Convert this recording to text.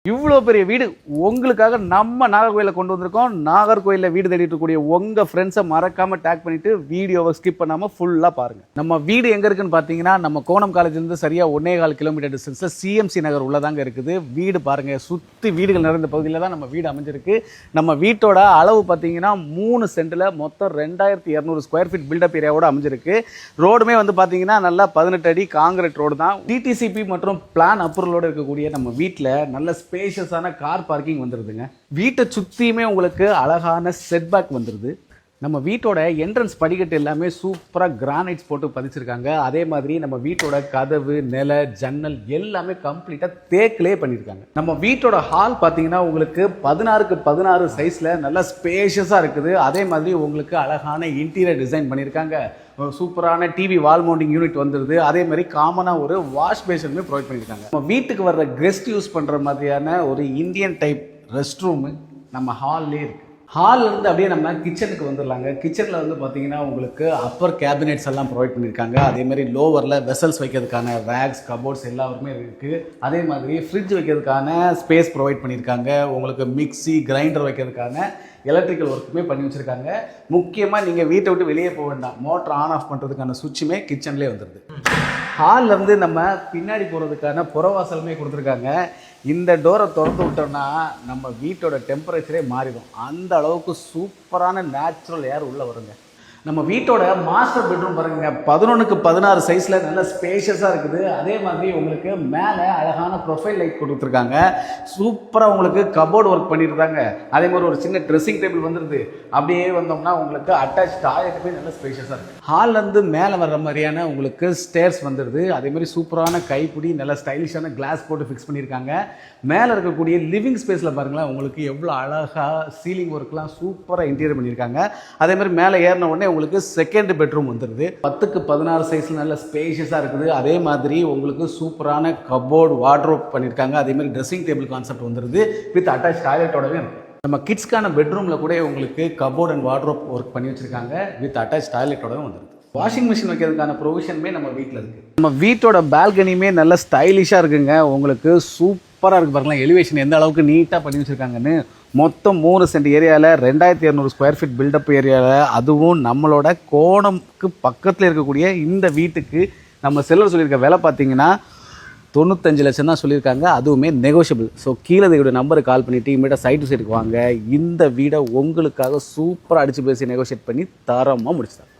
இவ்வளோ பெரிய வீடு உங்களுக்காக நம்ம நாகர்கோயிலில் கொண்டு வந்திருக்கோம். நாகர்கோயிலில் வீடு தேடிட்டு இருக்கக்கூடிய உங்கள் ஃப்ரெண்ட்ஸை மறக்காமல் டேக் பண்ணிவிட்டு வீடியோவை ஸ்கிப் பண்ணாமல் ஃபுல்லாக பாருங்கள். நம்ம வீடு எங்கே இருக்குன்னு பார்த்தீங்கன்னா, நம்ம கோணம் காலேஜ்லேருந்து சரியாக 1.25 கிலோமீட்டர் டிஸ்டன்ஸில் சிஎம்சி நகர் உள்ளதாங்க இருக்குது. வீடு பாருங்கள், சுற்றி வீடுகள் நிறைந்த பகுதியில் தான் நம்ம வீடு அமைஞ்சிருக்கு. நம்ம வீட்டோட அளவு பார்த்தீங்கன்னா 3 சென்டில் மொத்தம் 2200 ஸ்கொயர் ஃபீட் பில்டப் ஏரியாவோட அமைஞ்சிருக்கு. ரோடுமே வந்து பார்த்தீங்கன்னா நல்லா 18 அடி காங்கிரீட் ரோடு தான். டிடிசிபி மற்றும் பிளான் அப்ரூவலோடு இருக்கக்கூடிய நம்ம வீட்டில் நல்ல ஸ்பேஷியஸான கார் பார்க்கிங் வந்துருதுங்க. வீட்டை சுற்றியுமே உங்களுக்கு அழகான செட்பேக் வந்துடுது. நம்ம வீட்டோட என்ட்ரன்ஸ் படிக்கட்டு எல்லாமே சூப்பராக கிரானைட்ஸ் போட்டு பதிச்சிருக்காங்க. அதே மாதிரி நம்ம வீட்டோட கதவு, நில, ஜன்னல் எல்லாமே கம்ப்ளீட்டாக தேக்கிலே பண்ணியிருக்காங்க. நம்ம வீட்டோட ஹால் பார்த்தீங்கன்னா உங்களுக்கு 16க்கு 16 சைஸில் நல்லா ஸ்பேஷியஸாக இருக்குது. அதே மாதிரி உங்களுக்கு அழகான இன்டீரியர் டிசைன் பண்ணியிருக்காங்க. சூப்பரான டிவி வால் மவுண்டிங் யூனிட் வந்துடுது. அதே மாதிரி காமனாக ஒரு வாஷ் பேஷனுமே ப்ரொவைட் பண்ணியிருக்காங்க. நம்ம வீட்டுக்கு வர்ற கெஸ்ட் யூஸ் பண்ணுற மாதிரியான ஒரு இந்தியன் டைப் ரெஸ்ட் ரூமு நம்ம ஹால்லே இருக்குது. ஹாலில் இருந்து அப்படியே நம்ம கிச்சனுக்கு வந்துடலாங்க. கிச்சனில் வந்து பார்த்தீங்கன்னா உங்களுக்கு அப்பர் கேபினெட்ஸ் எல்லாம் ப்ரொவைட் பண்ணியிருக்காங்க. அதே மாதிரி லோவரில் வெசல்ஸ் வைக்கிறதுக்கான ரேக்ஸ், கபோர்ட்ஸ் எல்லாருமே இருக்குது. அதே மாதிரி ஃப்ரிட்ஜ் வைக்கிறதுக்கான ஸ்பேஸ் ப்ரொவைட் பண்ணியிருக்காங்க. உங்களுக்கு மிக்சி, கிரைண்டர் வைக்கிறதுக்கான எலக்ட்ரிக்கல் ஒர்க்குமே பண்ணி வச்சுருக்காங்க. முக்கியமாக நீங்கள் வீட்டை விட்டு வெளியே போக வேண்டாம், மோட்டர் ஆன் ஆஃப் பண்ணுறதுக்கான சுவிட்சுமே கிச்சன்லேயே வந்துடுது. ஹால்லேருந்து நம்ம பின்னாடி போகிறதுக்கான புறவாசலுமே கொடுத்துருக்காங்க. இந்த டோரை திறந்து விட்டோம்னா நம்ம வீட்டோட டெம்பரேச்சரே மாறிடும். அந்த அளவுக்கு சூப்பரான நேச்சுரல் ஏர் உள்ளே வருங்க. நம்ம வீட்டோட மாஸ்டர் பெட்ரூம் பாருங்க, 11க்கு 16 சைஸில் நல்ல ஸ்பேஷியஸாக இருக்குது. அதே மாதிரி உங்களுக்கு மேலே அழகான ப்ரொஃபைல் லைட் கொடுத்துருக்காங்க. சூப்பராக உங்களுக்கு கபோர்டு ஒர்க் பண்ணியிருக்காங்க. அதே மாதிரி ஒரு சின்ன ட்ரெஸ்ஸிங் டேபிள் வந்துடுது. அப்படியே வந்தோம்னா உங்களுக்கு அட்டாச் டாய்லெட்டுமே நல்ல ஸ்பேஷியஸாக இருக்குது. ஹால்லேருந்து மேலே வர்ற மாதிரியான உங்களுக்கு ஸ்டேர்ஸ் வந்துடுது. அதே மாதிரி சூப்பரான கைப்பிடி, நல்ல ஸ்டைலிஷான கிளாஸ் போட்டு ஃபிக்ஸ் பண்ணியிருக்காங்க. மேலே இருக்கக்கூடிய லிவிங் ஸ்பேஸில் பாருங்களேன், உங்களுக்கு எவ்வளோ அழகாக சீலிங் ஒர்க்லாம் சூப்பராக இன்டீரியர் பண்ணியிருக்காங்க. அதே மாதிரி மேலே ஏறின உடனே உங்களுக்கு செகண்ட் பெட்ரூம் வந்துடுது. 10க்கு 16 சைஸில் நல்ல ஸ்பேஷியஸாக இருக்குது. அதே மாதிரி உங்களுக்கு சூப்பரான கபோர்டு, வார்ட்ரோப் பண்ணியிருக்காங்க. அதே மாதிரி ட்ரெஸ்ஸிங் டேபிள் கான்செப்ட் வந்துடுது வித் அட்டாச் டாய்லெட்டோடவே இருக்குது. நம்ம கிட்ஸ்க்கான பெட்ரூமில் கூட உங்களுக்கு கபோர்ட் அண்ட் வார்ட்ரோப் ஒர்க் பண்ணி வச்சுருக்காங்க வித் அட்டாச் டாய்லெட்டோடவே வந்துடுது. வாஷிங் மிஷின் வைக்கிறதுக்கான ப்ரொவிஷனுமே நம்ம வீட்டில் இருக்குது. நம்ம வீட்டோட பால்கனியுமே நல்ல ஸ்டைலிஷாக இருக்குங்க. உங்களுக்கு சூப்பராக இருக்குது பாருங்களேன், எலிவேஷன் எந்த அளவுக்கு நீட்டாக பண்ணி வச்சுருக்காங்கன்னு. மொத்தம் 3 சென்ட் ஏரியாவில் 2200 ஸ்கொயர் ஃபீட் பில்டப் ஏரியாவில், அதுவும் நம்மளோட கோணம்க்கு பக்கத்தில் இருக்கக்கூடிய இந்த வீட்டுக்கு நம்ம செல்லர் சொல்லியிருக்க விலை பார்த்தீங்கன்னா 95 லட்சம் தான் சொல்லியிருக்காங்க. அதுவுமே நெகோஷியபிள். ஸோ கீழே இதோட நம்பருக்கு கால் பண்ணிவிட்டு இமீடியட்டாக சைட் டு சைட்டுக்கு வாங்க. இந்த வீடை உங்களுக்காக சூப்பராக அடித்து பேசி நெகோஷியேட் பண்ணி தரமாக முடிச்சுட்டாங்க.